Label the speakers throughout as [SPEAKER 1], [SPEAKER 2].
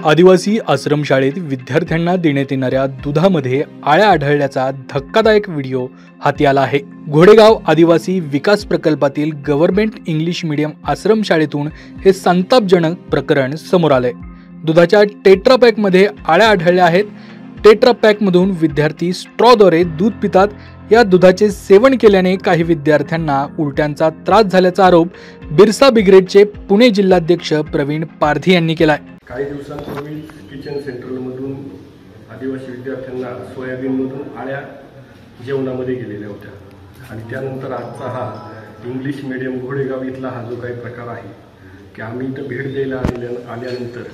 [SPEAKER 1] आदिवासी आश्रमशाळेत विद्यार्थ्यांना देण्यात येणाऱ्या दुधामध्ये आळ्या आढळल्याचा धक्कादायक व्हिडिओ हाती आला आहे। घोडेगाव आदिवासी विकास प्रकल्पातील गव्हर्नमेंट इंग्लिश मीडियम आश्रमशाळेतून हे संतापजनक प्रकरण समोर आले। दुधाच्या टेट्रा पॅकमध्ये आळ्या आढळल्या आहेत। टेट्रा पॅकमधून विद्यार्थी स्ट्रॉद्वारे दूध पितात। या दुधाचे सेवन केल्याने काही विद्यार्थ्यांना उलट्यांचा त्रास झाल्याचा आरोप बिरसा ब्रिगेडचे पुणे जिल्हाध्यक्ष प्रवीण पारधी यांनी केला आहे।
[SPEAKER 2] काही दिवसांपूर्वी किचन सेंटरमधून आदिवासी विद्यार्थ्यांना सोयाबीनमधून आळ्या जेवणामध्ये गेलेल्या होत्या आणि त्यानंतर आजचा हा इंग्लिश मीडियम घोडेगाव इथला हा जो काही प्रकार आहे की आम्ही इथं भेट द्यायला आल्यानंतर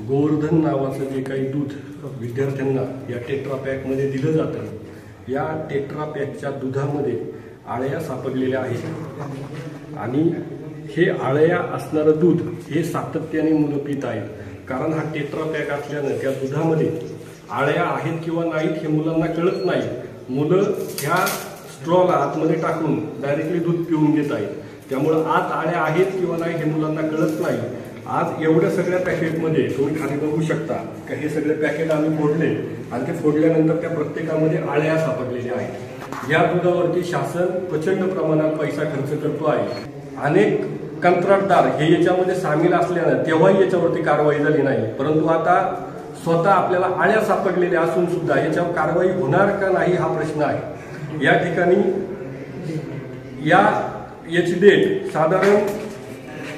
[SPEAKER 2] गोवर्धन नावाचं जे काही दूध विद्यार्थ्यांना या टेट्रा पॅकमध्ये दिलं जातं, या टेट्रा पॅकच्या दुधामध्ये आळ्या सापडलेल्या आहेत आणि हे आळ्या असणारं दूध हे सातत्याने मुलं पित आहेत। कारण हा टेट्रा पॅक असल्यानं त्या दुधामध्ये आळ्या आहेत किंवा नाहीत हे मुलांना कळत नाही। मुलं ह्या स्ट्रॉला आतमध्ये टाकून डायरेक्टली दूध पिऊन घेत आहेत, त्यामुळं आत आळ्या आहेत किंवा नाही हे मुलांना कळत नाही। आज एवढ्या सगळ्या पॅकेटमध्ये तुम्ही खाली बघू शकता की हे सगळे पॅकेट आम्ही फोडले आणि ते फोडल्यानंतर त्या प्रत्येकामध्ये आळ्या सापडलेल्या आहेत। या दुधावरती शासन प्रचंड प्रमाणात पैसा खर्च करतो आहे। अनेक कंत्राटदार हे याच्यामध्ये सामील असल्यानं तेव्हाही याच्यावरती कारवाई झाली नाही, परंतु आता स्वतः आपल्याला आळ्या सापडलेल्या असून सुद्धा याच्यावर कारवाई होणार का नाही हा प्रश्न आहे। या ठिकाणी याची डेट साधारण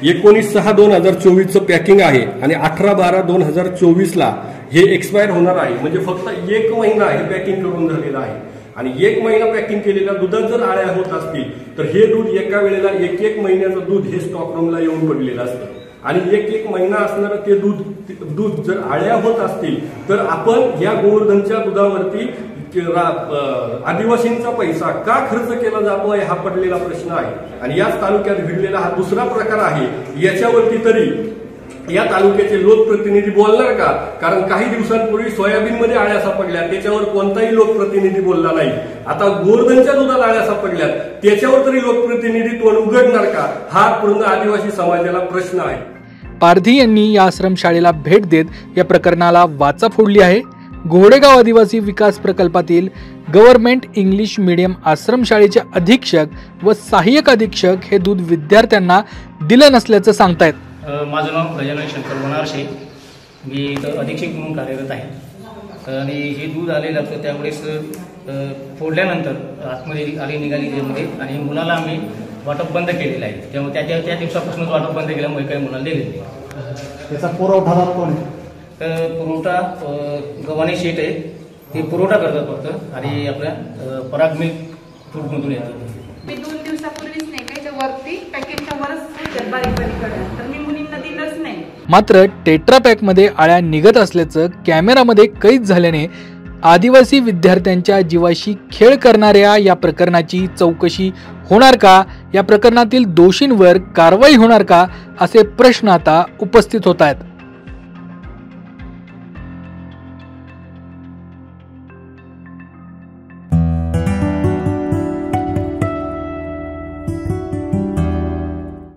[SPEAKER 2] 19/6/2024 पॅकिंग आहे आणि 18/12/2024 हे एक्सपायर होणार आहे। म्हणजे फक्त 1 महिना हे पॅकिंग करून झालेलं आहे आणि 1 महिना पॅकिंग केलेल्या दुधात जर आळ्या होत असतील तर हे दूध एका वेळेला 1 महिन्याचं दूध हे स्टॉक रूमला येऊन पडलेलं असतं आणि 1 महिना असणारं ते दूध जर आळ्या होत असतील तर आपण या गोवर्धनच्या दुधावरती आदिवासींचा पैसा का खर्च केला जातोय हा पडलेला प्रश्न आहे। आणि याच तालुक्यात घडलेला हा दुसरा प्रकार आहे। याच्यावरती तरी या तालुक्याचे लोकप्रतिनिधी बोलणार का? कारण काही दिवसांपूर्वी सोयाबीनमध्ये आळ्या सापडल्या, त्याच्यावर कोणताही लोकप्रतिनिधी बोलला नाही। आता गोवर्धनच्या दुधात आळ्या सापडल्यात, त्याच्यावर तरी लोकप्रतिनिधी तोंड उघडणार का हा पूर्ण आदिवासी समाजाला प्रश्न आहे।
[SPEAKER 1] पारधी यांनी या आश्रमशाळेला भेट देत या प्रकरणाला वाचा फोडली आहे। घोडेगाव आदिवासी विकास प्रकल्पातील गव्हर्नमेंट इंग्लिश मीडियम आश्रमशाळेचे अधीक्षक व सहाय्यक अधीक्षक हे दूध विद्यार्थ्यांना दिलं नसल्याचं सांगतायत।
[SPEAKER 3] माझं नाव गजानन शंकर वनारशे, मी इथं अधीक्षक म्हणून कार्यरत आहे आणि हे दूध आलेलं असतं त्यामुळेच फोडल्यानंतर आतमध्ये आली निघाली त्यामध्ये आणि मुलाला आम्ही वाटप बंद केलेलं आहे। त्यामुळे त्या दिवसापासूनच वाटप बंद केल्यामुळे काही मुलाला दिले नाही।
[SPEAKER 4] त्याचा पुरवठादार कोण आहे?
[SPEAKER 3] पुरवठा गव्हाणे शेट आहे, ते पुरवठा करतात फक्त आणि आपल्या पराग मिल्क फूडमधून येतात।
[SPEAKER 5] मी 2 दिवसापूर्वीच नाही काही तर वरती पॅकेटच्या वरच बारीक तर मी मुलींना दिलंच नाही।
[SPEAKER 1] मात्र टेट्रा पॅकमध्ये आळ्या निघत असल्याचं कॅमेरामध्ये कैद झाल्याने आदिवासी विद्यार्थ्यांच्या जीवाशी खेळ करणाऱ्या या प्रकरणाची चौकशी होणार का? या प्रकरणातील दोषींवर कारवाई होणार का? असे प्रश्न आता उपस्थित होत आहेत।